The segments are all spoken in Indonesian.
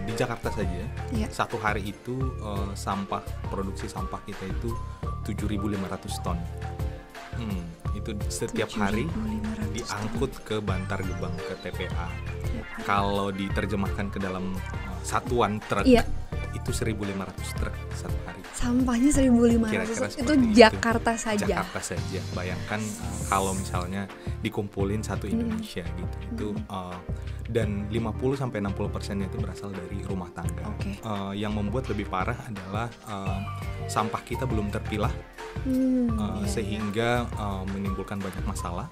di Jakarta saja satu hari itu produksi sampah kita itu 7.500 ton. Itu setiap hari diangkut ke Bantar Gebang, ke TPA. Kalau diterjemahkan ke dalam satuan truk, itu 1.500 truk satu hari. Sampahnya 1.500, Kira-kira itu Jakarta saja. Jakarta saja. Bayangkan kalau misalnya dikumpulin satu Indonesia gitu. Itu dan 50-60% itu berasal dari rumah tangga. Yang membuat lebih parah adalah sampah kita belum terpilah. Sehingga menimbulkan banyak masalah.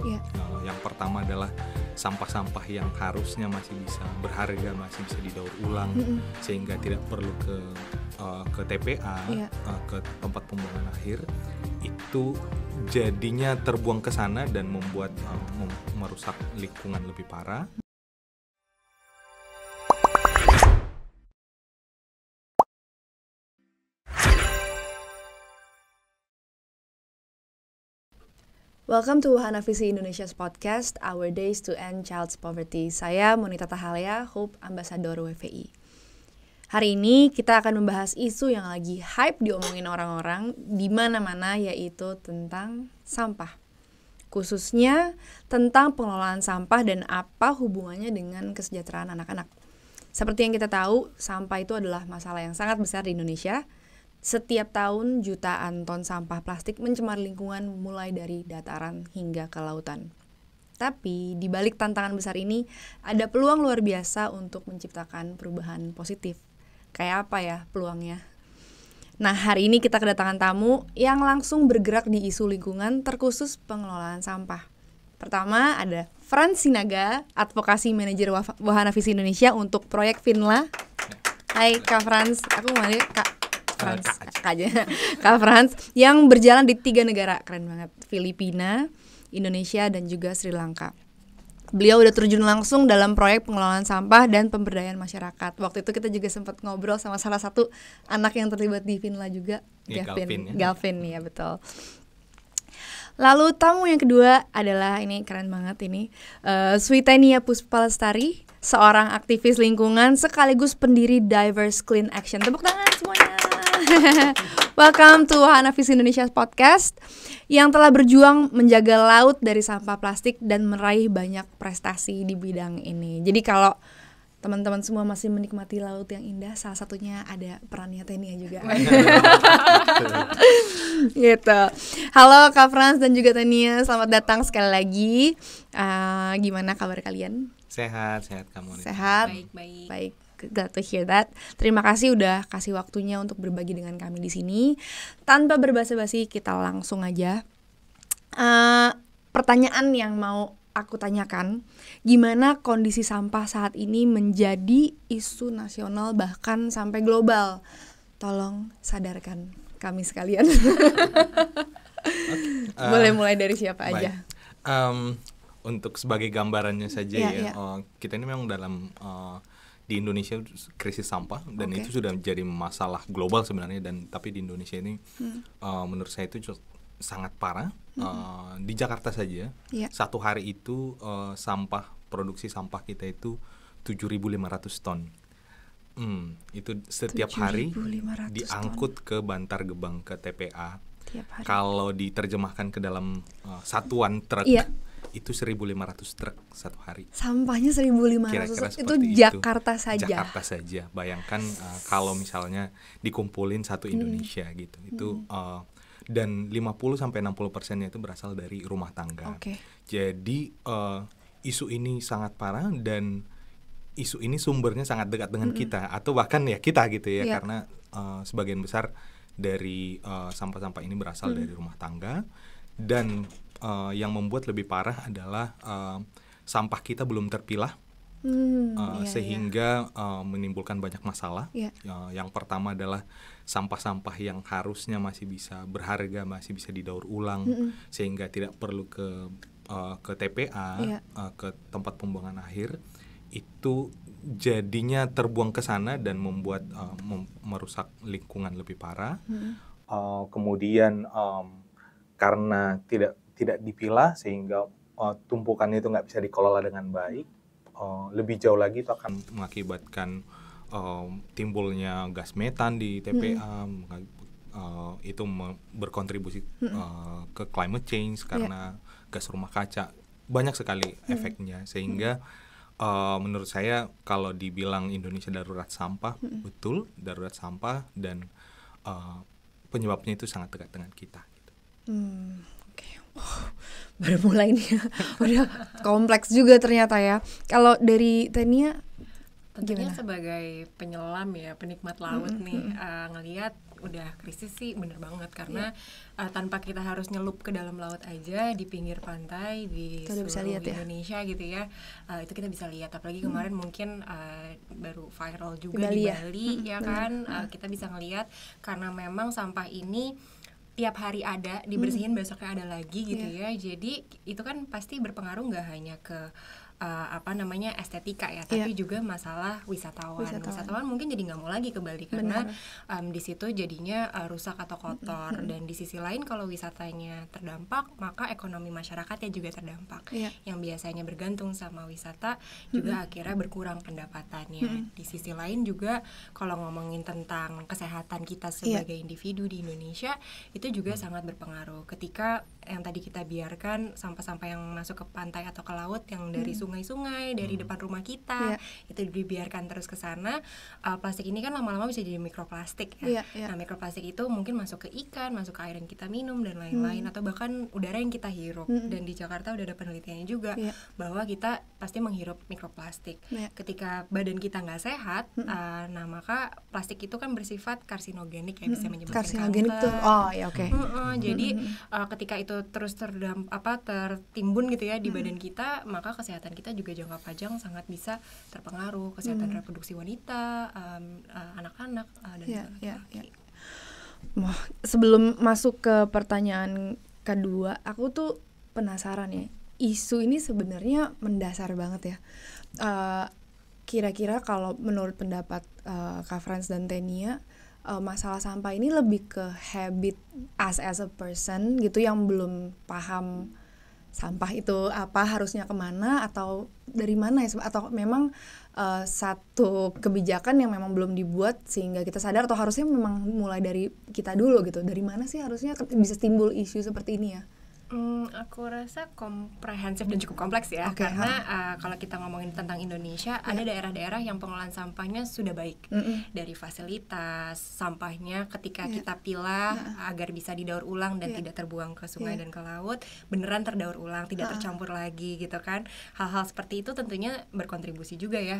Yang pertama adalah sampah-sampah yang harusnya masih bisa berharga, masih bisa didaur ulang, sehingga tidak perlu ke TPA, ke tempat pembuangan akhir, itu jadinya terbuang ke sana dan membuat merusak lingkungan lebih parah. Welcome to Wahana Visi Indonesia's podcast, Our Days to End Child's Poverty. Saya Monita Tahalea, Hope Ambassador WVI. Hari ini kita akan membahas isu yang lagi hype diomongin orang-orang di mana-mana, yaitu tentang sampah. Khususnya tentang pengelolaan sampah dan apa hubungannya dengan kesejahteraan anak-anak. Seperti yang kita tahu, sampah itu adalah masalah yang sangat besar di Indonesia. Setiap tahun jutaan ton sampah plastik mencemar lingkungan mulai dari dataran hingga ke lautan. Tapi di balik tantangan besar ini ada peluang luar biasa untuk menciptakan perubahan positif. Kayak apa ya peluangnya? Nah, hari ini kita kedatangan tamu yang langsung bergerak di isu lingkungan terkhusus pengelolaan sampah. Pertama ada Frans Sinaga, Advokasi Manajer Wahana Visi Indonesia untuk proyek Finla. Hai Kak Frans, aku manggil Kak Frans yang berjalan di 3 negara, keren banget, Filipina, Indonesia, dan juga Sri Lanka. Beliau udah terjun langsung dalam proyek pengelolaan sampah dan pemberdayaan masyarakat. Waktu itu kita juga sempat ngobrol sama salah satu anak yang terlibat di Finla juga, Galvin ya betul. Lalu tamu yang kedua adalah, ini keren banget ini, Switania Puspalestari, seorang aktivis lingkungan sekaligus pendiri Diverse Clean Action. Tepuk tangan semuanya. Welcome to Wahana Visi Indonesia Podcast yang telah berjuang menjaga laut dari sampah plastik dan meraih banyak prestasi di bidang ini. Jadi kalau teman-teman semua masih menikmati laut yang indah, salah satunya ada perannya Tania juga. Gitu. Halo Kak Frans dan juga Tania, selamat datang sekali lagi. Gimana kabar kalian? Sehat kamu? Sehat. Baik. Glad to hear that. Terima kasih udah kasih waktunya untuk berbagi dengan kami di sini. Tanpa berbasa-basi, kita langsung aja. Pertanyaan yang mau aku tanyakan, gimana kondisi sampah saat ini menjadi isu nasional bahkan sampai global? Tolong sadarkan kami sekalian. Boleh mulai dari siapa aja? Untuk sebagai gambarannya saja kita ini memang dalam di Indonesia krisis sampah dan itu sudah menjadi masalah global sebenarnya, dan tapi di Indonesia ini menurut saya itu sangat parah. Di Jakarta saja satu hari itu produksi sampah kita itu 7.500 ton. Itu setiap hari diangkut ke Bantar Gebang, ke TPA. Kalau diterjemahkan ke dalam satuan truk, itu 1.500 truk satu hari. Sampahnya 1.500, kira-kira itu Jakarta saja. Jakarta saja. Bayangkan kalau misalnya dikumpulin satu Indonesia gitu. Itu dan 50-60% itu berasal dari rumah tangga. Jadi isu ini sangat parah dan isu ini sumbernya sangat dekat dengan kita, atau bahkan ya kita gitu ya, karena sebagian besar dari sampah-sampah ini berasal dari rumah tangga. Dan yang membuat lebih parah adalah sampah kita belum terpilah, sehingga menimbulkan banyak masalah. Yang pertama adalah sampah-sampah yang harusnya masih bisa berharga, masih bisa didaur ulang, sehingga tidak perlu ke TPA, ke tempat pembuangan akhir, itu jadinya terbuang ke sana dan membuat merusak lingkungan lebih parah. Kemudian karena tidak dipilah sehingga tumpukannya itu nggak bisa dikelola dengan baik. Lebih jauh lagi itu akan mengakibatkan timbulnya gas metan di TPA, itu berkontribusi ke climate change karena gas rumah kaca, banyak sekali efeknya, sehingga menurut saya kalau dibilang Indonesia darurat sampah, betul darurat sampah, dan penyebabnya itu sangat dekat dengan kita gitu. Okay. Baru mulai nih, udah kompleks juga ternyata ya. Kalau dari Tania, tentunya sebagai penyelam ya, penikmat laut nih, ngelihat udah krisis sih bener banget, karena tanpa kita harus nyelup ke dalam laut aja di pinggir pantai di seluruh Indonesia gitu ya, itu kita bisa lihat. Apalagi kemarin mungkin baru viral juga di Bali ya kan, kita bisa ngelihat karena memang sampah ini tiap hari ada, dibersihin besoknya ada lagi gitu ya. Jadi itu kan pasti berpengaruh nggak hanya ke estetika ya, tapi juga masalah wisatawan mungkin jadi nggak mau lagi ke Bali karena di situ jadinya rusak atau kotor. Dan di sisi lain kalau wisatanya terdampak, maka ekonomi masyarakatnya juga terdampak. Yang biasanya bergantung sama wisata juga akhirnya berkurang pendapatannya. Di sisi lain juga kalau ngomongin tentang kesehatan kita sebagai individu di Indonesia, itu juga sangat berpengaruh ketika yang tadi kita biarkan sampah-sampah yang masuk ke pantai atau ke laut yang dari sungai-sungai, dari depan rumah kita, itu dibiarkan terus ke sana. Plastik ini kan lama-lama bisa jadi mikroplastik ya. Nah, mikroplastik itu mungkin masuk ke ikan, masuk ke air yang kita minum dan lain-lain, atau bahkan udara yang kita hirup. Dan di Jakarta udah ada penelitiannya juga bahwa kita pasti menghirup mikroplastik. Ketika badan kita nggak sehat, nah maka plastik itu kan bersifat karsinogenik ya, bisa menyebabkan kanker. Jadi ketika itu terus tertimbun gitu ya di badan kita, maka kesehatan kita juga jangka panjang sangat bisa terpengaruh, kesehatan reproduksi wanita, anak-anak dan laki-laki. Sebelum masuk ke pertanyaan kedua, aku tuh penasaran ya, isu ini sebenarnya mendasar banget ya. Kira-kira kalau menurut pendapat Kak Frans dan Tania, masalah sampah ini lebih ke habit as a person gitu, yang belum paham sampah itu apa, harusnya kemana, atau dari mana ya, atau memang satu kebijakan yang memang belum dibuat sehingga kita sadar, atau harusnya memang mulai dari kita dulu gitu, dari mana sih harusnya bisa timbul isu seperti ini ya? Aku rasa komprehensif dan cukup kompleks ya, karena kalau kita ngomongin tentang Indonesia, ada daerah-daerah yang pengelolaan sampahnya sudah baik, dari fasilitas sampahnya ketika kita pilah agar bisa didaur ulang dan tidak terbuang ke sungai dan ke laut, beneran terdaur ulang, tidak tercampur lagi gitu kan. Hal-hal seperti itu tentunya berkontribusi juga ya,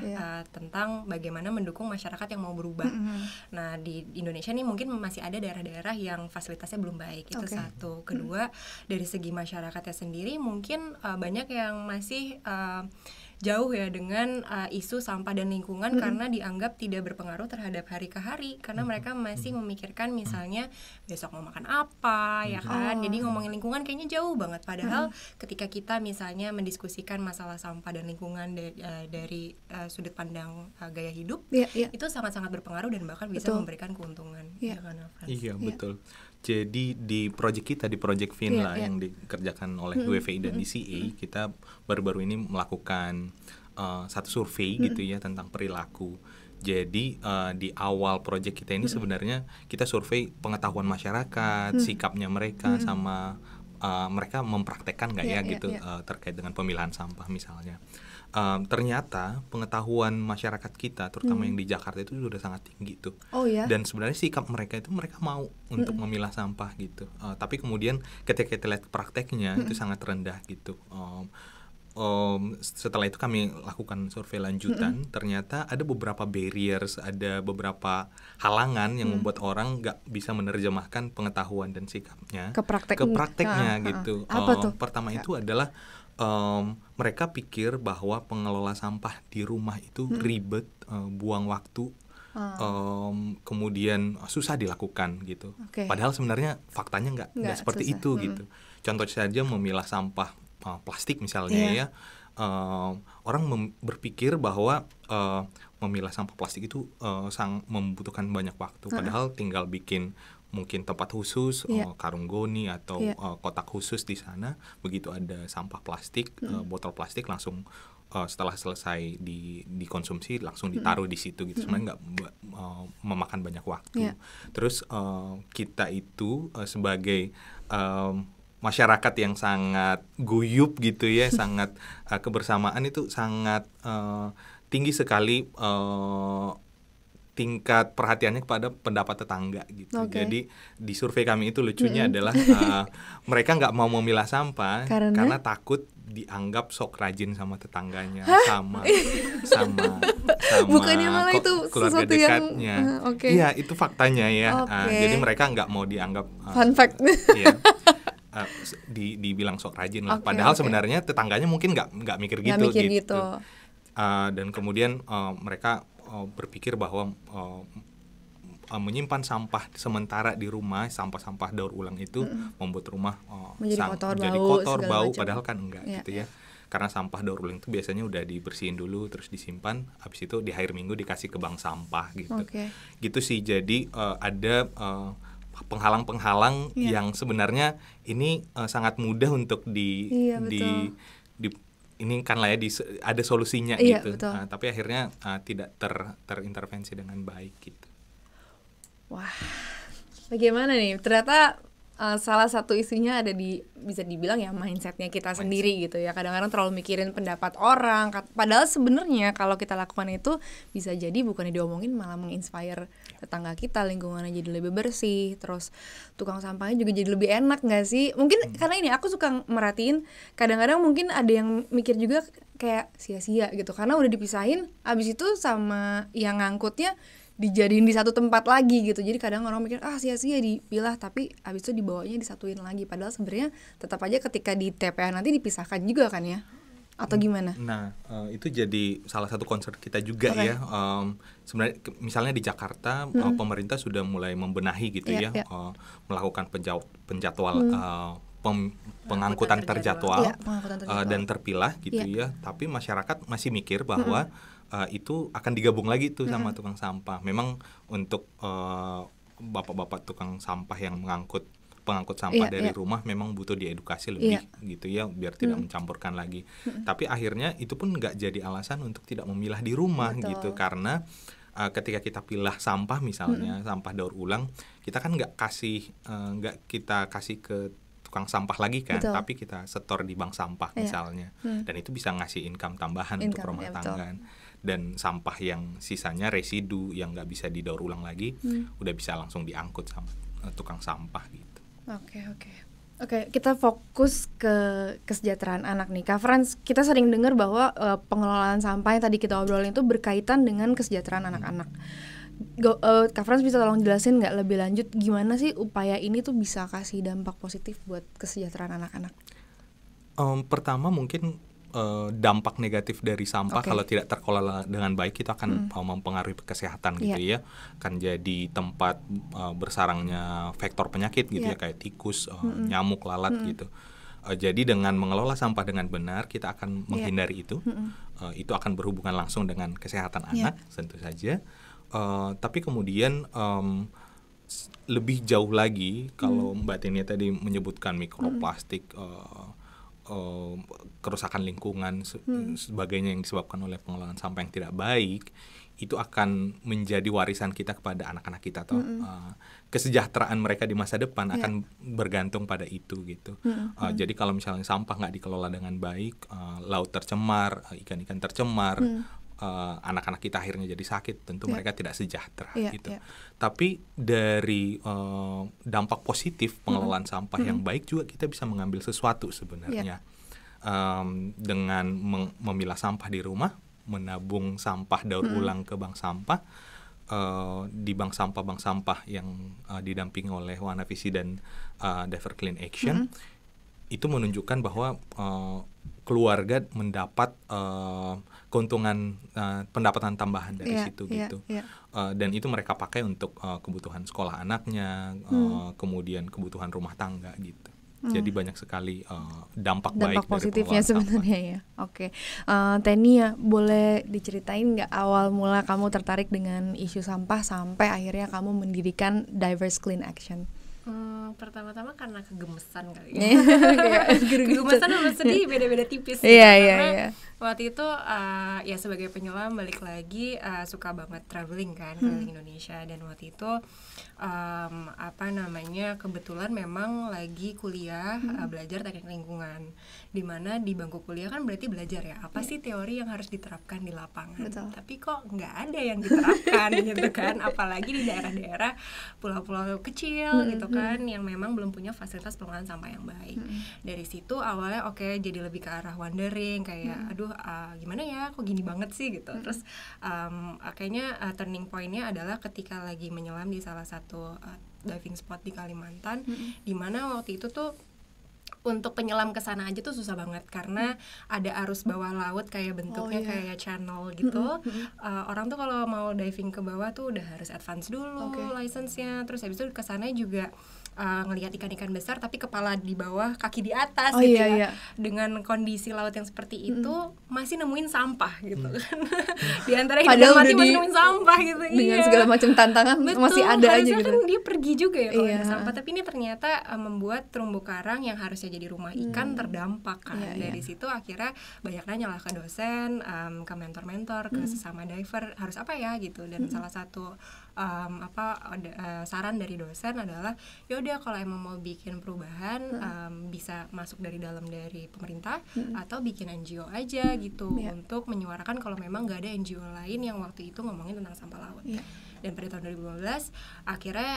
tentang bagaimana mendukung masyarakat yang mau berubah. Nah, di Indonesia nih mungkin masih ada daerah-daerah yang fasilitasnya belum baik, itu satu. Kedua, dari segi masyarakatnya sendiri mungkin banyak yang masih jauh ya dengan isu sampah dan lingkungan, karena dianggap tidak berpengaruh terhadap hari ke hari, karena mereka masih memikirkan misalnya besok mau makan apa ya kan. Jadi ngomongin lingkungan kayaknya jauh banget, padahal ketika kita misalnya mendiskusikan masalah sampah dan lingkungan dari sudut pandang gaya hidup, itu sangat-sangat berpengaruh dan bahkan bisa memberikan keuntungan. Betul. Jadi di project kita, di project Finla yang dikerjakan oleh WFI dan DCA, kita baru-baru ini melakukan satu survei gitu ya tentang perilaku. Jadi di awal project kita ini sebenarnya kita survei pengetahuan masyarakat, sikapnya mereka, sama mereka mempraktekkan nggak gitu terkait dengan pemilahan sampah misalnya. Ternyata pengetahuan masyarakat kita, terutama yang di Jakarta, itu sudah sangat tinggi tuh. Dan sebenarnya sikap mereka itu, mereka mau untuk memilah sampah gitu. Tapi kemudian ketika kita lihat prakteknya itu sangat rendah gitu. Setelah itu kami lakukan survei lanjutan, ternyata ada beberapa barriers, ada beberapa halangan yang membuat orang nggak bisa menerjemahkan pengetahuan dan sikapnya ke prakteknya gitu. Pertama itu adalah mereka pikir bahwa pengelola sampah di rumah itu ribet, buang waktu, kemudian susah dilakukan gitu. Padahal sebenarnya faktanya nggak seperti susah. Itu gitu. Contoh saja memilah sampah plastik misalnya ya, orang berpikir bahwa memilah sampah plastik itu membutuhkan banyak waktu. Padahal tinggal bikin mungkin tempat khusus, karung goni atau kotak khusus di sana. Begitu ada sampah plastik, botol plastik, langsung setelah selesai dikonsumsi langsung ditaruh di situ gitu, sebenarnya nggak memakan banyak waktu. Terus kita itu sebagai masyarakat yang sangat guyup gitu ya, sangat kebersamaan itu sangat tinggi sekali tingkat perhatiannya kepada pendapat tetangga gitu. Jadi di survei kami itu lucunya adalah mereka nggak mau memilah sampah karena takut dianggap sok rajin sama tetangganya, sama bukannya malah itu keluarga dekatnya. Iya, itu faktanya ya. Jadi mereka nggak mau dianggap fun fact. Iya. Dibilang sok rajin lah. Padahal sebenarnya tetangganya mungkin nggak mikir gitu. Dan kemudian mereka berpikir bahwa menyimpan sampah sementara di rumah, sampah-sampah daur ulang itu membuat rumah menjadi kotor, bau, macam. padahal kan enggak gitu ya. Karena sampah daur ulang itu biasanya udah dibersihin dulu, terus disimpan, habis itu di akhir minggu dikasih ke bank sampah gitu. Gitu sih. Jadi ada penghalang-penghalang yang sebenarnya ini sangat mudah untuk ini kan lah ya ada solusinya gitu. Tapi akhirnya tidak terintervensi dengan baik gitu. Wah, bagaimana nih? Ternyata salah satu isunya ada bisa dibilang ya mindsetnya kita sendiri gitu ya. Kadang-kadang terlalu mikirin pendapat orang. Padahal sebenarnya kalau kita lakukan itu bisa jadi bukannya diomongin malah menginspire tetangga kita, lingkungannya jadi lebih bersih. Terus tukang sampahnya juga jadi lebih enak nggak sih? Mungkin karena ini aku suka merhatiin. Kadang-kadang mungkin ada yang mikir juga kayak sia-sia gitu. Karena udah dipisahin, abis itu sama yang ngangkutnya dijadiin di satu tempat lagi gitu. Jadi kadang orang mikir sia-sia dipilah, tapi habis itu dibawanya disatuin lagi. Padahal sebenarnya tetap aja ketika di TPA nanti dipisahkan juga kan ya? Atau gimana? Nah, itu jadi salah satu concern kita juga ya. Sebenarnya misalnya di Jakarta pemerintah sudah mulai membenahi gitu melakukan pengangkutan terjadwal dan terpilah gitu ya. Tapi masyarakat masih mikir bahwa itu akan digabung lagi tuh sama tukang sampah. Memang untuk bapak-bapak tukang sampah yang pengangkut sampah dari rumah memang butuh diedukasi lebih gitu ya, biar tidak mencampurkan lagi. Tapi akhirnya itu pun nggak jadi alasan untuk tidak memilah di rumah gitu, karena ketika kita pilah sampah misalnya sampah daur ulang, kita kan nggak kita kasih ke tukang sampah lagi kan, tapi kita setor di bank sampah misalnya, dan itu bisa ngasih income tambahan untuk rumah tangga. Dan sampah yang sisanya residu yang nggak bisa didaur ulang lagi udah bisa langsung diangkut sama tukang sampah gitu. Oke, kita fokus ke kesejahteraan anak nih. Kak Frans, kita sering dengar bahwa pengelolaan sampah yang tadi kita obrolin itu berkaitan dengan kesejahteraan anak-anak. Kak Frans bisa tolong jelasin nggak lebih lanjut gimana sih upaya ini tuh bisa kasih dampak positif buat kesejahteraan anak-anak? Pertama mungkin dampak negatif dari sampah kalau tidak terkelola dengan baik itu akan mempengaruhi kesehatan gitu ya. Kan jadi tempat bersarangnya vektor penyakit gitu ya, kayak tikus, nyamuk, lalat gitu. Jadi dengan mengelola sampah dengan benar kita akan menghindari itu. Itu akan berhubungan langsung dengan kesehatan anak tentu saja. Tapi kemudian lebih jauh lagi kalau Mbak Tenia tadi menyebutkan mikroplastik, kerusakan lingkungan sebagainya yang disebabkan oleh pengelolaan sampah yang tidak baik, itu akan menjadi warisan kita kepada anak-anak kita atau kesejahteraan mereka di masa depan akan bergantung pada itu gitu. Jadi kalau misalnya sampah nggak dikelola dengan baik, laut tercemar, ikan-ikan tercemar, anak-anak kita akhirnya jadi sakit, tentu mereka tidak sejahtera gitu. Tapi dari dampak positif pengelolaan sampah yang baik juga kita bisa mengambil sesuatu sebenarnya. Dengan memilah sampah di rumah, menabung sampah daur ulang ke bank sampah, di bank sampah yang didampingi oleh Wanavisi dan Diver Clean Action, itu menunjukkan bahwa keluarga mendapat keuntungan pendapatan tambahan dari situ gitu. Dan itu mereka pakai untuk kebutuhan sekolah anaknya, kemudian kebutuhan rumah tangga gitu. Jadi banyak sekali dampak baik positifnya sebenarnya ya. Tenia, boleh diceritain nggak awal mula kamu tertarik dengan isu sampah sampai akhirnya kamu mendirikan Divers Clean Action? Pertama-tama karena kegemesan kali ya. Kegemesan sama sedih beda-beda tipis gitu. Karena waktu itu ya sebagai penyelam balik lagi suka banget traveling kan keliling Indonesia, dan waktu itu kebetulan memang lagi kuliah belajar teknik lingkungan, dimana di bangku kuliah kan berarti belajar ya apa sih teori yang harus diterapkan di lapangan. Betul. Tapi kok nggak ada yang diterapkan gitu kan, apalagi di daerah-daerah pulau-pulau kecil gitu kan yang memang belum punya fasilitas pengelolaan sampah yang baik. Dari situ awalnya jadi lebih ke arah wondering kayak gimana ya kok gini banget sih gitu. Terus kayaknya turning point-nya adalah ketika lagi menyelam di salah satu diving spot di Kalimantan, di mana waktu itu tuh untuk penyelam ke sana aja tuh susah banget karena ada arus bawah laut kayak bentuknya kayak channel gitu. Orang tuh kalau mau diving ke bawah tuh udah harus advance dulu license-nya. Terus habis itu ke sana juga ngelihat ikan-ikan besar tapi kepala di bawah, kaki di atas gitu ya. Dengan kondisi laut yang seperti itu masih nemuin sampah gitu kan. Di antara hidup mati masih nemuin sampah gitu. Dengan segala macam tantangan masih ada aja gitu. Kan dia pergi juga ya kalau ada sampah, tapi ini ternyata membuat terumbu karang yang harusnya jadi rumah ikan terdampak kan. Dari situ akhirnya banyak nanya lah ke dosen, ke mentor-mentor, ke sesama diver harus apa ya gitu. Dan salah satu saran dari dosen adalah yaudah kalau emang mau bikin perubahan bisa masuk dari dalam dari pemerintah atau bikin NGO aja gitu untuk menyuarakan kalau memang nggak ada NGO lain yang waktu itu ngomongin tentang sampah laut. Dan pada tahun 2015 akhirnya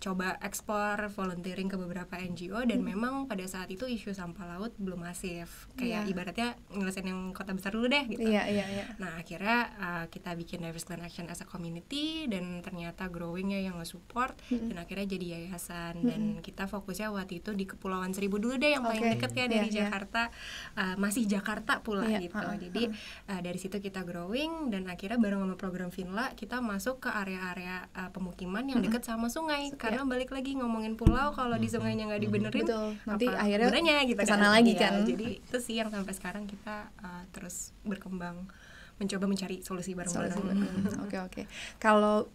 coba explore volunteering ke beberapa NGO, dan memang pada saat itu isu sampah laut belum masif, kayak ibaratnya ngelesain yang kota besar dulu deh gitu. Nah akhirnya kita bikin Divers Clean Action as a community, dan ternyata growingnya yang nge-support, dan akhirnya jadi yayasan. Dan kita fokusnya waktu itu di Kepulauan Seribu dulu deh, yang paling deket ya dari Jakarta, masih Jakarta pula gitu. Jadi dari situ kita growing, dan akhirnya bareng sama program Finla kita masuk ke area-area pemukiman yang dekat sama sungai, karena balik lagi ngomongin pulau kalau di sungainya nggak dibenerin, nanti akhirnya gitu kesana lagi kan. Jadi itu sih yang sampai sekarang kita terus berkembang, mencoba mencari solusi bareng-bareng. Oke. Kalau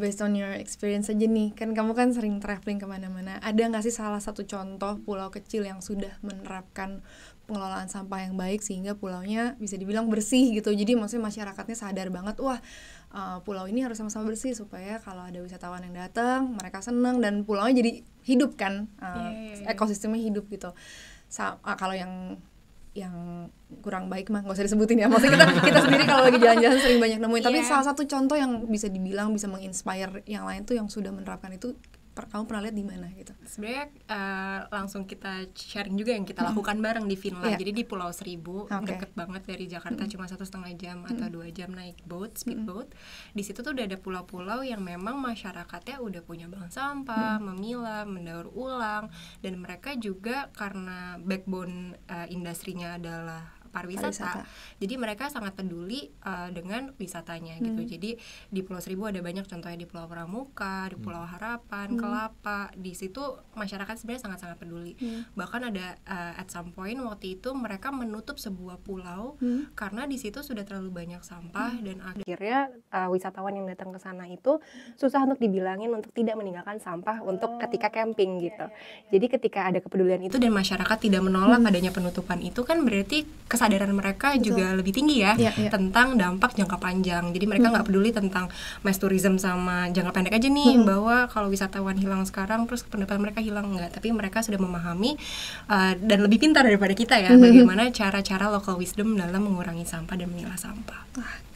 based on your experience aja nih, kan kamu kan sering traveling kemana-mana, ada nggak sih salah satu contoh pulau kecil yang sudah menerapkan pengelolaan sampah yang baik sehingga pulaunya bisa dibilang bersih gitu? Jadi maksudnya masyarakatnya sadar banget, wah pulau ini harus sama-sama bersih supaya kalau ada wisatawan yang datang mereka senang dan pulaunya jadi hidup kan, ekosistemnya hidup gitu. Kalau yang kurang baik mah nggak usah disebutin ya, maksudnya kita sendiri kalau lagi jalan-jalan sering banyak nemuin. Tapi salah satu contoh yang bisa dibilang bisa menginspire yang lain tuh yang sudah menerapkan itu, kamu pernah lihat di mana gitu? Sebenarnya langsung kita sharing juga yang kita lakukan bareng di Finland. Jadi di Pulau Seribu, deket banget dari Jakarta, cuma 1,5 jam atau 2 jam naik speedboat. Di situ tuh udah ada pulau-pulau yang memang masyarakatnya udah punya bank sampah, memilah, mendaur ulang, dan mereka juga karena backbone industrinya adalah pariwisata. Jadi mereka sangat peduli dengan wisatanya gitu. Jadi di Pulau Seribu ada banyak contohnya, di Pulau Pramuka, di Pulau Harapan, Kelapa. Di situ masyarakat sebenarnya sangat-sangat peduli. Bahkan ada at some point waktu itu mereka menutup sebuah pulau karena di situ sudah terlalu banyak sampah, dan akhirnya wisatawan yang datang ke sana itu susah untuk dibilangin untuk tidak meninggalkan sampah untuk ketika camping gitu. Jadi ketika ada kepedulian itu dan masyarakat tidak menolak adanya penutupan itu, kan berarti kesadaran mereka juga lebih tinggi ya tentang dampak jangka panjang. Jadi mereka nggak peduli tentang mass tourism sama jangka pendek aja nih, bahwa kalau wisatawan hilang sekarang terus pendapatan mereka hilang, enggak. Tapi mereka sudah memahami dan lebih pintar daripada kita ya bagaimana cara-cara local wisdom dalam mengurangi sampah dan memilah sampah.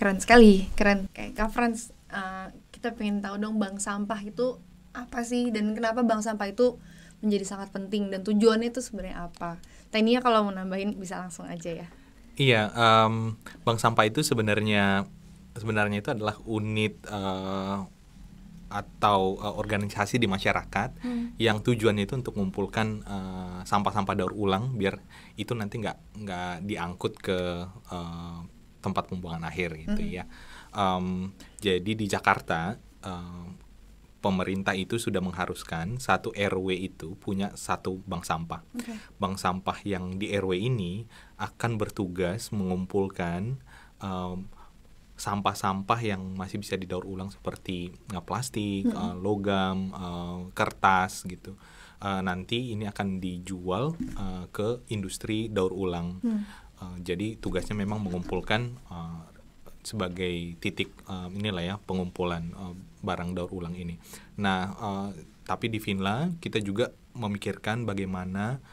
Keren sekali, keren. Kayak Kak Frans, kita pengen tahu dong bank sampah itu apa sih, dan kenapa bank sampah itu menjadi sangat penting, dan tujuannya itu sebenarnya apa? Tania kalau mau nambahin bisa langsung aja ya. Iya, bank sampah itu sebenarnya itu adalah unit atau organisasi di masyarakat yang tujuannya itu untuk mengumpulkan sampah-sampah daur ulang biar itu nanti nggak diangkut ke tempat pembuangan akhir gitu ya. Jadi di Jakarta pemerintah itu sudah mengharuskan satu RW itu punya satu bank sampah. Bank sampah yang di RW ini akan bertugas mengumpulkan sampah-sampah yang masih bisa didaur ulang seperti plastik, logam, kertas gitu. Nanti ini akan dijual ke industri daur ulang. Jadi tugasnya memang mengumpulkan sebagai titik inilah ya pengumpulan barang daur ulang ini. Nah, tapi di Vinla kita juga memikirkan bagaimana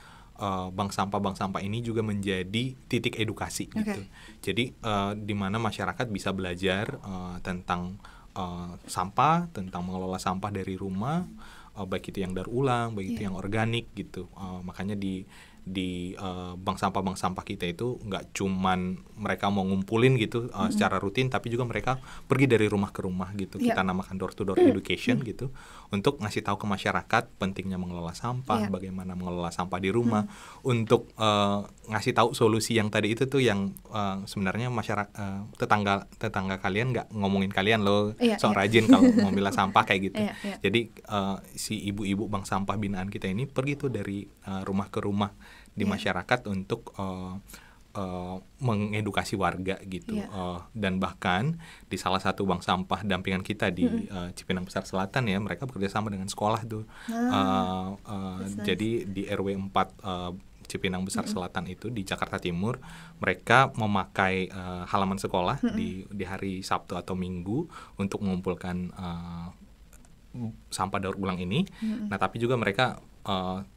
bank sampah ini juga menjadi titik edukasi gitu. Jadi di mana masyarakat bisa belajar tentang sampah, tentang mengelola sampah dari rumah, baik itu yang daur ulang, baik itu yang organik gitu. Makanya di bank sampah kita itu nggak cuman mereka mau ngumpulin gitu secara rutin, tapi juga mereka pergi dari rumah ke rumah gitu. Kita namakan door to door education gitu, untuk ngasih tahu ke masyarakat pentingnya mengelola sampah, bagaimana mengelola sampah di rumah, untuk ngasih tahu solusi yang tadi itu tuh yang sebenarnya masyarakat tetangga kalian nggak ngomongin kalian loh, rajin kalau mau milah sampah kayak gitu. Jadi si ibu-ibu bank sampah binaan kita ini pergi tuh dari rumah ke rumah di masyarakat untuk mengedukasi warga gitu. Dan bahkan di salah satu bank sampah dampingan kita di Cipinang Besar Selatan ya, mereka bekerja sama dengan sekolah tuh. Jadi di RW 4 Cipinang Besar Selatan itu di Jakarta Timur, mereka memakai halaman sekolah di hari Sabtu atau Minggu untuk mengumpulkan sampah daur ulang ini. Nah, tapi juga mereka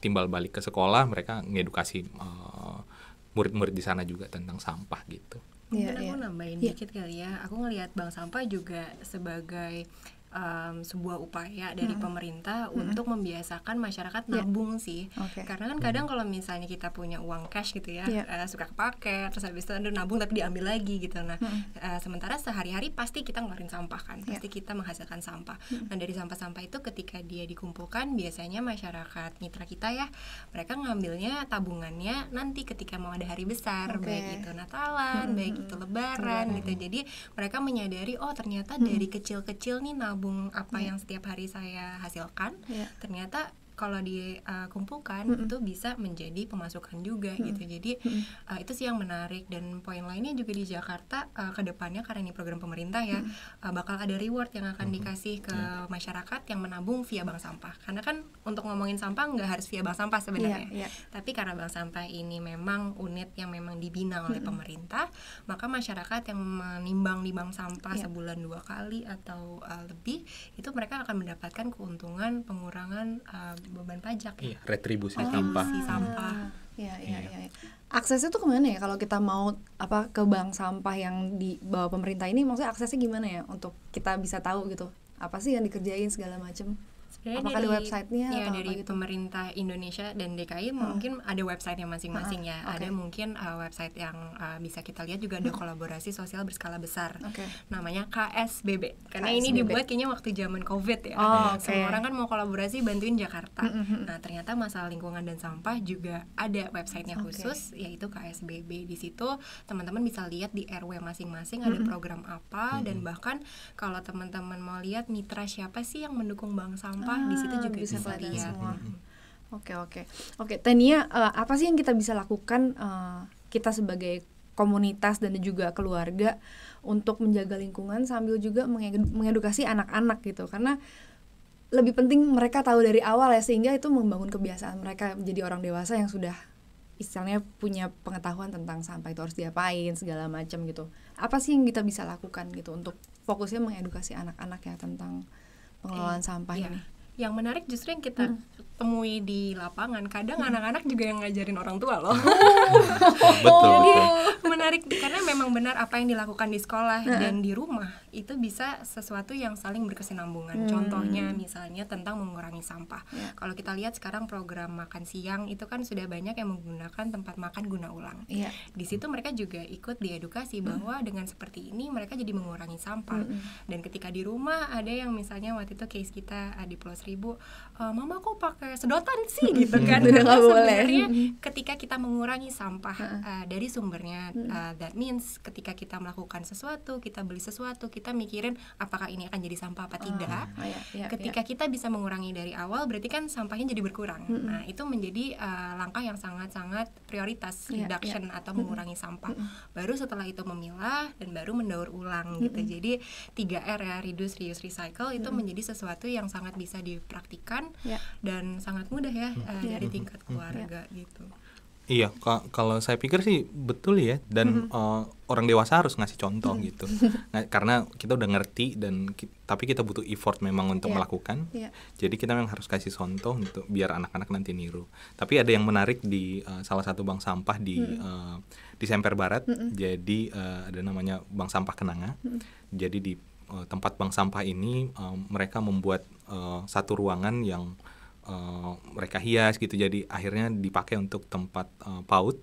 timbal balik ke sekolah, mereka ngedukasi murid-murid di sana juga tentang sampah gitu. Mungkin aku nambahin dikit kali ya. Aku ngelihat bank sampah juga sebagai sebuah upaya dari pemerintah untuk membiasakan masyarakat nabung sih. Karena kan kadang kalau misalnya kita punya uang cash gitu ya, suka kepake, terus habis itu nabung tapi diambil lagi gitu. Nah, sementara sehari-hari pasti kita ngeluarin sampah kan, pasti kita menghasilkan sampah. Nah, dari sampah-sampah itu ketika dia dikumpulkan, biasanya masyarakat mitra kita ya, mereka ngambilnya tabungannya nanti ketika mau ada hari besar, baik itu Natalan, baik itu Lebaran gitu. Jadi mereka menyadari, oh ternyata dari kecil-kecil nih nabung apa yang setiap hari saya hasilkan, ternyata kalau dikumpulkan itu bisa menjadi pemasukan juga gitu. Jadi itu sih yang menarik. Dan poin lainnya juga di Jakarta ke depannya, karena ini program pemerintah ya, bakal ada reward yang akan dikasih ke masyarakat yang menabung via bank sampah. Karena kan untuk ngomongin sampah nggak harus via bank sampah sebenarnya, tapi karena bank sampah ini memang unit yang memang dibina oleh pemerintah, maka masyarakat yang menimbang di bank sampah sebulan 2 kali atau lebih, itu mereka akan mendapatkan keuntungan pengurangan beban pajak, retribusi sampah. Aksesnya tuh kemana ya kalau kita mau ke bank sampah yang di bawah pemerintah ini? Maksudnya aksesnya gimana ya untuk kita bisa tahu gitu apa sih yang dikerjain segala macam? Apakah dari websitenya atau dari gitu? Pemerintah Indonesia dan DKI mungkin ada websitenya masing-masing ya. Ada mungkin website yang bisa kita lihat juga, ada kolaborasi sosial berskala besar, namanya KSBB. Karena ini dibuat kayaknya waktu zaman COVID ya. Semua orang kan mau kolaborasi bantuin Jakarta. Nah, ternyata masalah lingkungan dan sampah juga ada websitenya khusus, yaitu KSBB. Di situ teman-teman bisa lihat di RW masing-masing ada program apa, dan bahkan kalau teman-teman mau lihat mitra siapa sih yang mendukung bank sampah, di situ juga bisa lihat semua. Oke, Tania, apa sih yang kita bisa lakukan kita sebagai komunitas dan juga keluarga untuk menjaga lingkungan sambil juga mengedukasi anak-anak gitu? Karena lebih penting mereka tahu dari awal ya, sehingga itu membangun kebiasaan mereka menjadi orang dewasa yang sudah istilahnya punya pengetahuan tentang sampah itu harus diapain segala macam gitu. Apa sih yang kita bisa lakukan gitu untuk fokusnya mengedukasi anak-anak ya tentang pengelolaan sampah ini? Yang menarik justru yang kita temui di lapangan, kadang anak-anak juga yang ngajarin orang tua loh. Betul. Menarik karena memang benar apa yang dilakukan di sekolah dan di rumah itu bisa sesuatu yang saling berkesinambungan. Contohnya misalnya tentang mengurangi sampah. Kalau kita lihat sekarang program makan siang itu kan sudah banyak yang menggunakan tempat makan guna ulang. Di situ mereka juga ikut diedukasi bahwa dengan seperti ini mereka jadi mengurangi sampah. Dan ketika di rumah ada yang misalnya waktu itu case kita di Pulau Seribu, mama kok pakai sedotan sih gitu kan. Sebenarnya ketika kita mengurangi sampah dari sumbernya, that means ketika kita melakukan sesuatu, kita beli sesuatu, kita mikirin apakah ini akan jadi sampah apa tidak. Ketika kita bisa mengurangi dari awal, berarti kan sampahnya jadi berkurang. Nah, itu menjadi langkah yang sangat-sangat prioritas, reduction atau mengurangi sampah. Baru setelah itu memilah dan baru mendaur ulang gitu. Jadi 3R ya, reduce, reuse, recycle itu menjadi sesuatu yang sangat bisa dipraktikkan dan sangat mudah ya dari tingkat keluarga gitu. Iya, kalau saya pikir sih betul ya, dan orang dewasa harus ngasih contoh gitu. Nah, karena kita udah ngerti tapi kita butuh effort memang untuk melakukan. Jadi kita memang harus kasih contoh untuk biar anak-anak nanti niru. Tapi ada yang menarik di salah satu bank sampah di Semper Barat. Jadi ada namanya Bank Sampah Kenanga. Jadi di tempat bank sampah ini mereka membuat satu ruangan yang mereka hias gitu, jadi akhirnya dipakai untuk tempat PAUD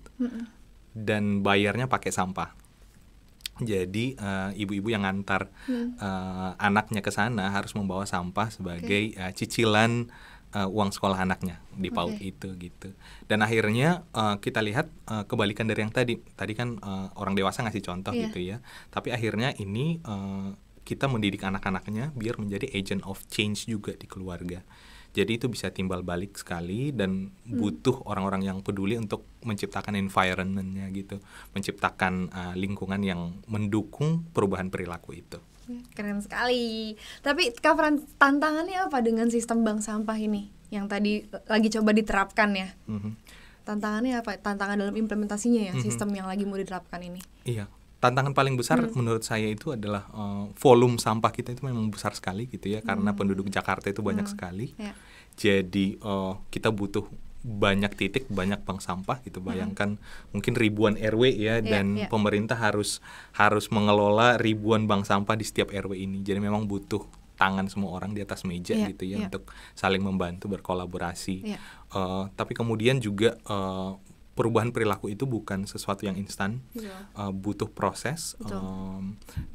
dan bayarnya pakai sampah. Jadi ibu-ibu yang ngantar anaknya ke sana harus membawa sampah sebagai cicilan uang sekolah anaknya di PAUD itu gitu. Dan akhirnya kita lihat kebalikan dari yang tadi kan orang dewasa ngasih contoh gitu ya, tapi akhirnya ini kita mendidik anak-anaknya biar menjadi agent of change juga di keluarga. Jadi itu bisa timbal balik sekali dan butuh orang-orang yang peduli untuk menciptakan environment-nya gitu, menciptakan lingkungan yang mendukung perubahan perilaku itu. Keren sekali. Tapi Kak Frans, tantangannya apa dengan sistem bank sampah ini yang tadi lagi coba diterapkan ya? Tantangannya apa? Tantangan dalam implementasinya ya, sistem yang lagi mau diterapkan ini? Iya. Tantangan paling besar menurut saya itu adalah volume sampah kita itu memang besar sekali gitu ya, karena penduduk Jakarta itu banyak sekali. Jadi kita butuh banyak titik, banyak bank sampah gitu. Bayangkan mungkin ribuan RW ya, dan pemerintah harus mengelola ribuan bank sampah di setiap RW ini. Jadi memang butuh tangan semua orang di atas meja gitu ya, untuk saling membantu, berkolaborasi. Tapi kemudian juga perubahan perilaku itu bukan sesuatu yang instan, butuh proses.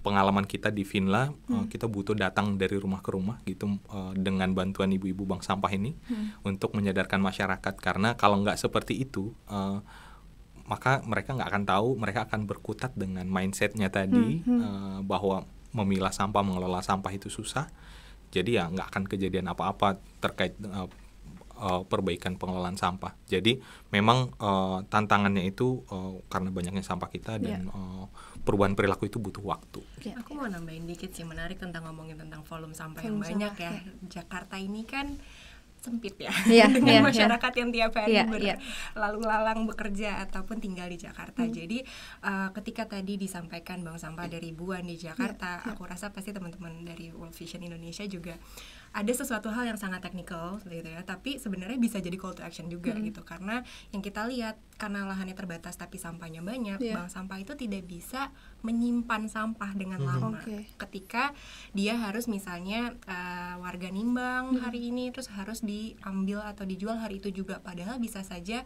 Pengalaman kita di Vinla, kita butuh datang dari rumah ke rumah gitu, dengan bantuan ibu-ibu bank sampah ini untuk menyadarkan masyarakat, karena kalau nggak seperti itu, maka mereka nggak akan tahu, mereka akan berkutat dengan mindsetnya tadi, bahwa memilah sampah, mengelola sampah itu susah. Jadi ya nggak akan kejadian apa-apa terkait perbaikan pengelolaan sampah. Jadi memang tantangannya itu karena banyaknya sampah kita dan perubahan perilaku itu butuh waktu. Aku mau nambahin dikit sih, menarik tentang ngomongin tentang volume sampah yang banyak ya. Jakarta ini kan sempit ya, dengan masyarakat yang tiap hari lalu lalang bekerja ataupun tinggal di Jakarta. Jadi ketika tadi disampaikan bank sampah ada ribuan di Jakarta, aku rasa pasti teman-teman dari World Vision Indonesia juga ada sesuatu hal yang sangat teknikal gitu ya, tapi sebenarnya bisa jadi call to action juga gitu, karena yang kita lihat karena lahannya terbatas tapi sampahnya banyak, bank sampah itu tidak bisa menyimpan sampah dengan lama. Ketika dia harus misalnya warga nimbang hari ini terus harus diambil atau dijual hari itu juga, padahal bisa saja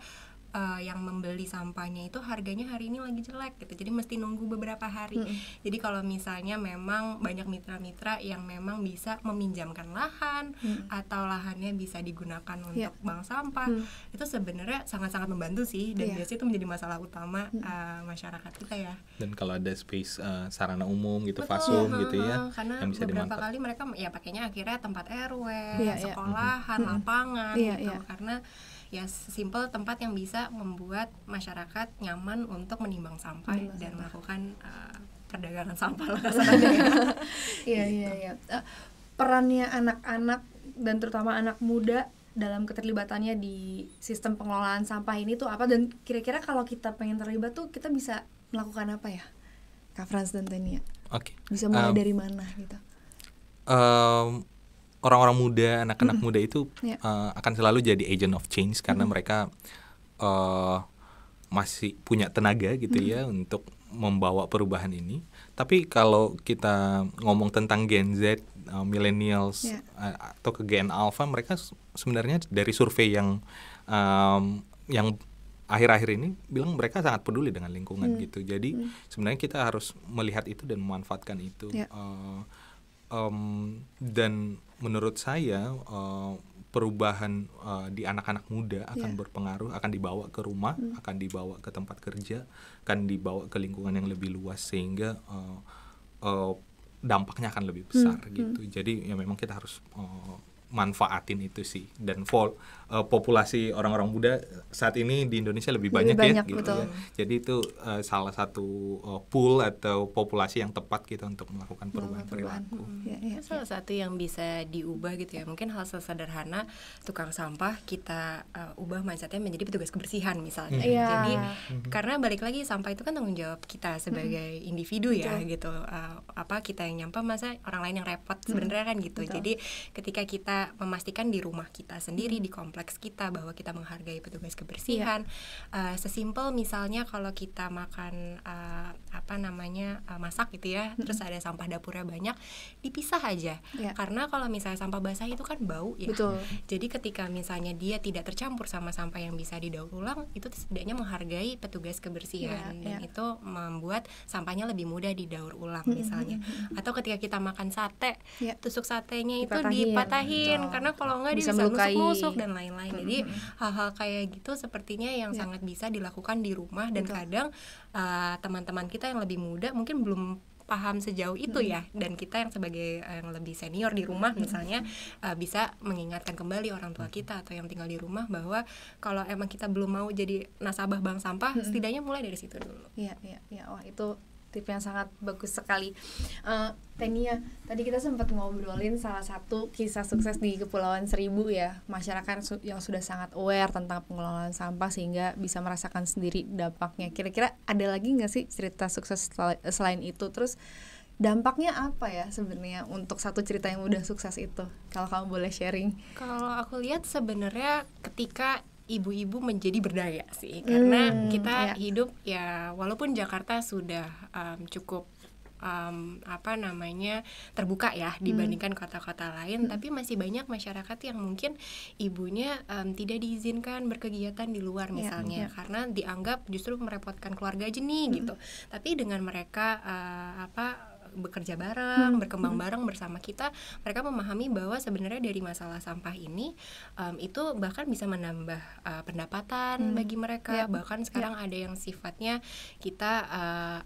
yang membeli sampahnya itu harganya hari ini lagi jelek gitu, jadi mesti nunggu beberapa hari. Jadi kalau misalnya memang banyak mitra-mitra yang memang bisa meminjamkan lahan atau lahannya bisa digunakan untuk bank sampah, itu sebenarnya sangat-sangat membantu sih, dan biasanya itu menjadi masalah utama masyarakat kita ya. Dan kalau ada space sarana umum gitu, fasum gitu ya, karena yang bisa beberapa kali mereka ya pakainya akhirnya tempat RW, sekolahan, lapangan gitu, karena ya simple tempat yang bisa membuat masyarakat nyaman untuk menimbang sampah dan melakukan perdagangan sampah lah kasarnya. Iya. Perannya anak-anak dan terutama anak muda dalam keterlibatannya di sistem pengelolaan sampah ini tuh apa, dan kira-kira kalau kita pengen terlibat tuh kita bisa melakukan apa ya, Kak Frans dan Tania? Bisa mulai dari mana gitu? Orang-orang muda, anak-anak muda itu akan selalu jadi agent of change, karena mereka masih punya tenaga gitu ya untuk membawa perubahan ini. Tapi kalau kita ngomong tentang Gen Z, millennials atau ke Gen Alpha, mereka sebenarnya dari survei yang akhir-akhir ini bilang mereka sangat peduli dengan lingkungan gitu. Jadi sebenarnya kita harus melihat itu dan memanfaatkan itu. Dan menurut saya perubahan di anak-anak muda akan berpengaruh, akan dibawa ke rumah, akan dibawa ke tempat kerja, akan dibawa ke lingkungan yang lebih luas, sehingga dampaknya akan lebih besar gitu. Jadi ya memang kita harus manfaatin itu sih. Dan populasi orang-orang muda saat ini di Indonesia lebih banyak ya gitu ya. Jadi itu salah satu pool atau populasi yang tepat kita untuk melakukan perubahan perilaku. Salah satu yang bisa diubah gitu ya, mungkin hal sesederhana tukang sampah kita ubah mindsetnya menjadi petugas kebersihan misalnya. Jadi karena balik lagi sampah itu kan tanggung jawab kita sebagai individu ya gitu. Kita yang nyampah, masa orang lain yang repot sebenarnya kan gitu. Jadi ketika kita memastikan di rumah kita sendiri, di kompleks kita, bahwa kita menghargai petugas kebersihan. Sesimpel misalnya kalau kita makan masak gitu ya, terus ada sampah dapurnya banyak, dipisah aja. Karena kalau misalnya sampah basah itu kan bau ya. Jadi ketika misalnya dia tidak tercampur sama sampah yang bisa didaur ulang, itu setidaknya menghargai petugas kebersihan. Dan itu membuat sampahnya lebih mudah didaur ulang misalnya. Atau ketika kita makan sate, tusuk satenya itu dipatahin. Karena kalau enggak dia bisa nusuk-nusuk dan lain-lain. Jadi hal-hal kayak gitu sepertinya yang sangat bisa dilakukan di rumah. Dan kadang teman-teman kita yang lebih muda mungkin belum paham sejauh itu ya, dan kita yang sebagai yang lebih senior di rumah misalnya bisa mengingatkan kembali orang tua kita atau yang tinggal di rumah bahwa kalau emang kita belum mau jadi nasabah bank sampah, setidaknya mulai dari situ dulu. Wah, itu tip yang sangat bagus sekali. Tania, tadi kita sempat ngobrolin salah satu kisah sukses di Kepulauan Seribu ya, masyarakat yang sudah sangat aware tentang pengelolaan sampah sehingga bisa merasakan sendiri dampaknya. Kira-kira ada lagi nggak sih cerita sukses selain itu? Terus dampaknya apa ya sebenarnya untuk satu cerita yang udah sukses itu? Kalau kamu boleh sharing. Kalau aku lihat sebenarnya ketika ibu-ibu menjadi berdaya sih, karena kita hidup ya, walaupun Jakarta sudah cukup terbuka ya dibandingkan kota-kota lain, tapi masih banyak masyarakat yang mungkin ibunya tidak diizinkan berkegiatan di luar misalnya, karena dianggap justru merepotkan keluarga aja nih gitu. Tapi dengan mereka bekerja bareng, berkembang bareng bersama kita, mereka memahami bahwa sebenarnya dari masalah sampah ini itu bahkan bisa menambah pendapatan bagi mereka. Bahkan sekarang ada yang sifatnya kita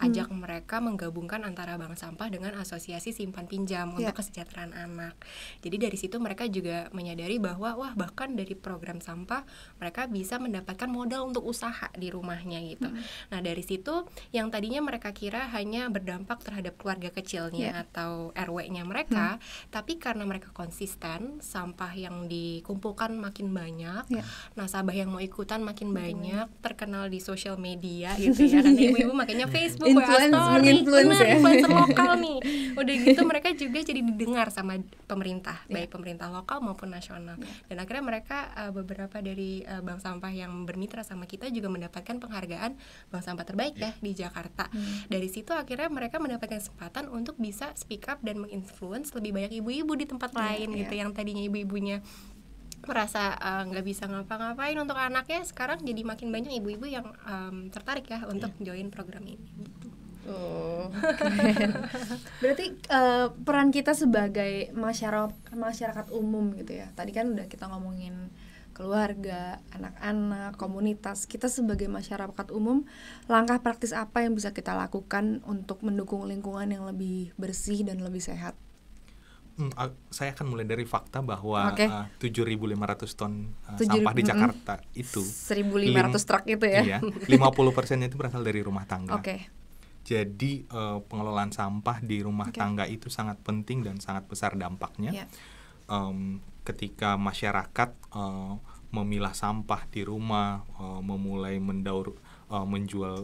ajak mereka menggabungkan antara bank sampah dengan asosiasi simpan pinjam untuk kesejahteraan anak. Jadi dari situ mereka juga menyadari bahwa bahkan dari program sampah mereka bisa mendapatkan modal untuk usaha di rumahnya gitu. Nah dari situ yang tadinya mereka kira hanya berdampak terhadap keluarga kecilnya atau RW-nya mereka, tapi karena mereka konsisten, sampah yang dikumpulkan makin banyak, nasabah yang mau ikutan makin banyak, terkenal di sosial media gitu ya, karena ibu-ibu makanya Facebook, influencer lokal nih. Udah gitu mereka juga jadi didengar sama pemerintah, baik pemerintah lokal maupun nasional. Dan akhirnya mereka beberapa dari bank sampah yang bermitra sama kita juga mendapatkan penghargaan bank sampah terbaik ya di Jakarta. Dari situ akhirnya mereka mendapatkan kesempatan untuk bisa speak up dan menginfluence lebih banyak ibu-ibu di tempat lain gitu, yang tadinya ibu-ibunya merasa nggak bisa ngapa-ngapain untuk anaknya, sekarang jadi makin banyak ibu-ibu yang tertarik ya untuk join program ini gitu. Berarti peran kita sebagai masyarakat umum gitu ya, tadi kan udah kita ngomongin keluarga, anak-anak, komunitas. Kita sebagai masyarakat umum, langkah praktis apa yang bisa kita lakukan untuk mendukung lingkungan yang lebih bersih dan lebih sehat? Saya akan mulai dari fakta bahwa 7.500 ton sampah di Jakarta itu 1.500 truk itu ya. Iya, 50% itu berasal dari rumah tangga. Jadi pengelolaan sampah di rumah tangga itu sangat penting dan sangat besar dampaknya. Ketika masyarakat memilah sampah di rumah, memulai menjual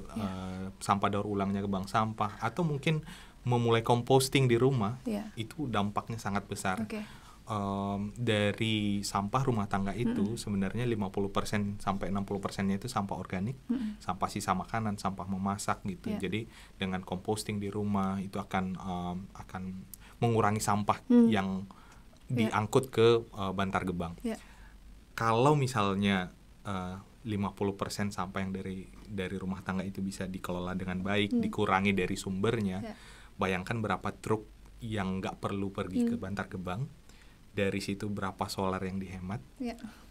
sampah daur ulangnya ke bank sampah, atau mungkin memulai composting di rumah, itu dampaknya sangat besar. Dari sampah rumah tangga itu sebenarnya 50% sampai 60%-nya itu sampah organik, sampah sisa makanan, sampah memasak gitu. Jadi dengan composting di rumah itu akan mengurangi sampah yang diangkut ke Bantar Gebang. Kalau misalnya 50% sampah yang dari rumah tangga itu bisa dikelola dengan baik, dikurangi dari sumbernya, bayangkan berapa truk yang nggak perlu pergi ke Bantar Gebang. Dari situ berapa solar yang dihemat,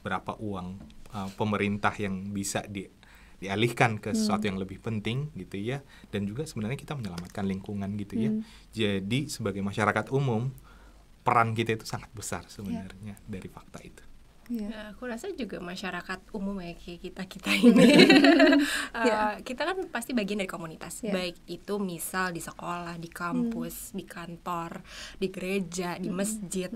berapa uang pemerintah yang bisa dialihkan ke sesuatu yang lebih penting gitu ya, dan juga sebenarnya kita menyelamatkan lingkungan gitu ya. Jadi sebagai masyarakat umum peran kita itu sangat besar sebenarnya dari fakta itu. Nah, aku rasa juga masyarakat umum ya kayak kita ini kita kan pasti bagian dari komunitas, baik itu misal di sekolah, di kampus, di kantor, di gereja, di masjid,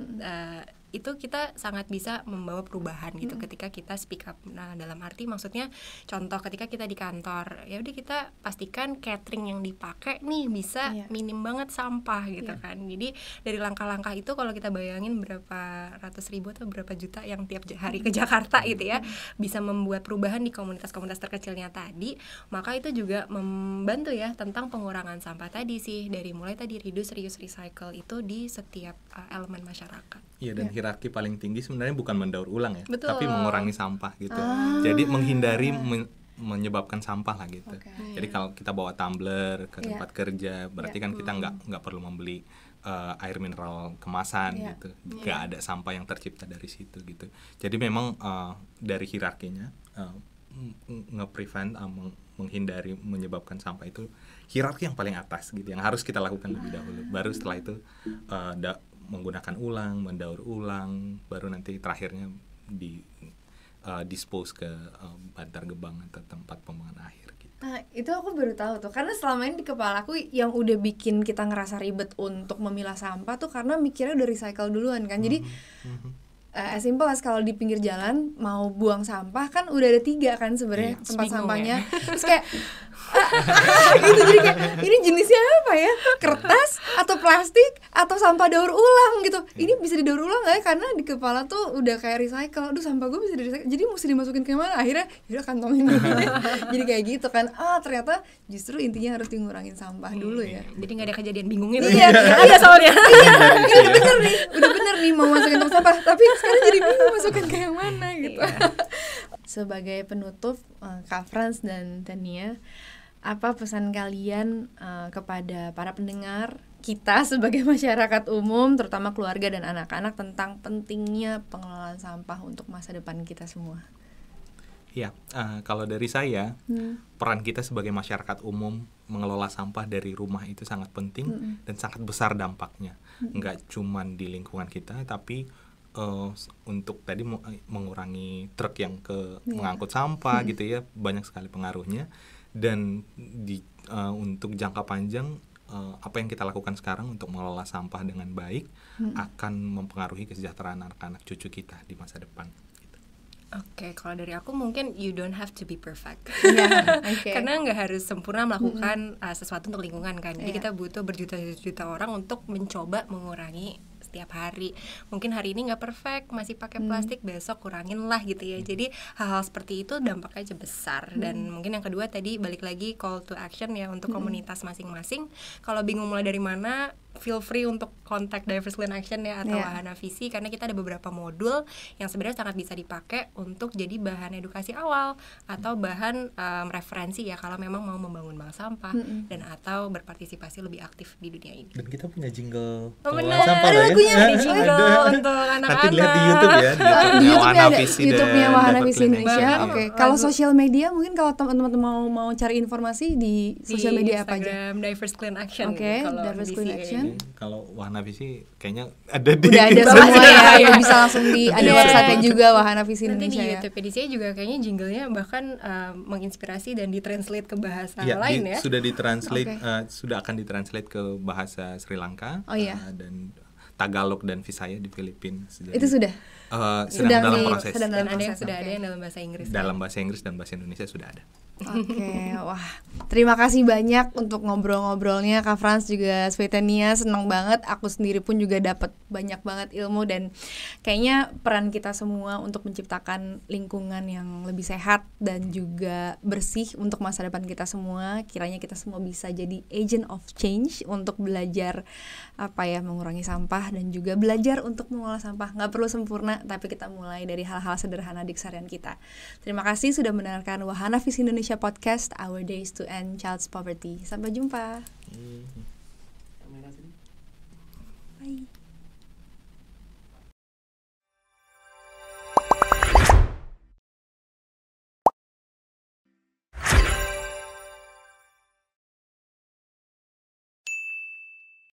itu kita sangat bisa membawa perubahan gitu ketika kita speak up. Nah, dalam arti maksudnya contoh ketika kita di kantor, ya udah kita pastikan catering yang dipakai nih bisa minim banget sampah gitu kan. Jadi dari langkah-langkah itu kalau kita bayangin berapa ratus ribu atau berapa juta yang tiap hari ke Jakarta gitu ya, bisa membuat perubahan di komunitas-komunitas terkecilnya tadi, maka itu juga membantu ya tentang pengurangan sampah tadi sih, dari mulai tadi reduce, reuse, recycle itu di setiap elemen masyarakat. Iya, dan hierarki paling tinggi sebenarnya bukan mendaur ulang ya, Betul. tapi mengurangi sampah gitu. Jadi menghindari menyebabkan sampah lah gitu. Jadi kalau kita bawa tumbler ke tempat kerja, berarti kan kita nggak perlu membeli air mineral kemasan gitu. Nggak ada sampah yang tercipta dari situ gitu. Jadi memang dari hierarkinya nge-prevent menghindari menyebabkan sampah itu hierarki yang paling atas gitu, yang harus kita lakukan lebih dahulu. Baru setelah itu menggunakan ulang, mendaur ulang, baru nanti terakhirnya dispose ke bantar gebang atau tempat pembuangan akhir gitu. Nah, itu aku baru tahu tuh, karena selama ini di kepala aku yang udah bikin kita ngerasa ribet untuk memilah sampah tuh karena mikirnya udah recycle duluan kan. Jadi as simple as kalau di pinggir jalan mau buang sampah kan udah ada 3 kan sebenarnya tempat sampahnya. Terus kayak gitu, jadi kayak ini jenisnya apa ya, kertas atau plastik atau sampah daur ulang gitu. Ini bisa didaur ulang nggak ya, karena di kepala tuh udah kayak recycle. Aduh, sampah gue bisa di recycle, jadi mesti dimasukin ke mana? Akhirnya yaudah kantongin dulu deh. Jadi kayak gitu kan. Ternyata justru intinya harus ngurangin sampah dulu ya. Jadi nggak ada kejadian bingung itu. Iya, ada soalnya. udah bener nih mau masukin tong sampah, tapi sekarang jadi bingung masukin ke yang mana gitu. Sebagai penutup, Kak Frans dan Tania, apa pesan kalian kepada para pendengar kita sebagai masyarakat umum, terutama keluarga dan anak-anak, tentang pentingnya pengelolaan sampah untuk masa depan kita semua? Ya, kalau dari saya, peran kita sebagai masyarakat umum mengelola sampah dari rumah itu sangat penting dan sangat besar dampaknya. Nggak cuma di lingkungan kita, tapi untuk tadi mengurangi truk yang mengangkut sampah gitu ya, banyak sekali pengaruhnya. Dan untuk jangka panjang, apa yang kita lakukan sekarang untuk mengelola sampah dengan baik akan mempengaruhi kesejahteraan anak-anak cucu kita di masa depan. Oke, kalau dari aku mungkin you don't have to be perfect. Okay. Karena nggak harus sempurna melakukan sesuatu untuk lingkungan kan. Jadi kita butuh berjuta-juta orang untuk mencoba mengurangi setiap hari. Mungkin hari ini nggak perfect, masih pakai plastik, besok kurangin lah gitu ya. Jadi hal-hal seperti itu dampaknya aja besar. Dan mungkin yang kedua tadi balik lagi call to action ya untuk komunitas masing-masing. Kalau bingung mulai dari mana, feel free untuk kontak Diverse Clean Action ya atau Wahana Visi, karena kita ada beberapa modul yang sebenarnya sangat bisa dipakai untuk jadi bahan edukasi awal atau bahan referensi ya kalau memang mau membangun bank sampah dan atau berpartisipasi lebih aktif di dunia ini. Dan kita punya jingle pengelolaan sampah ya. Ada jingle untuk anak-anak. Nanti lihat di YouTube ya, di YouTube-nya ada, Visi YouTube-nya Wahana Visi Indonesia. Oke. Kalau sosial media mungkin kalau teman-teman mau cari informasi di sosial media apa aja? Instagram Diverse Clean Action. Oke, Diverse Clean Action. Kalau Wahana Visi kayaknya ada di udah ada semua ya, bisa langsung ada website-nya juga Wahana Visi Nanti Indonesia di ya. YouTube di sini juga kayaknya jinglenya bahkan menginspirasi dan ditranslate ke bahasa lain ya. Sudah ditranslate, sudah akan ditranslate ke bahasa Sri Lanka dan Tagalog dan Visaya di Filipina. Itu sudah? Sedang dalam proses. Dan ada yang sudah ada yang dalam bahasa Inggris. Dalam bahasa Inggris dan bahasa Indonesia sudah ada. Oke, wah terima kasih banyak untuk ngobrol-ngobrolnya Kak Frans juga Tania, senang banget. Aku sendiri pun juga dapat banyak banget ilmu dan kayaknya peran kita semua untuk menciptakan lingkungan yang lebih sehat dan juga bersih untuk masa depan kita semua. Kiranya kita semua bisa jadi agent of change untuk belajar mengurangi sampah dan juga belajar untuk mengolah sampah. Nggak perlu sempurna, tapi kita mulai dari hal-hal sederhana di keseharian kita. Terima kasih sudah mendengarkan Wahana Visi Indonesia Podcast, Our Days to End Child Poverty. Sampai jumpa.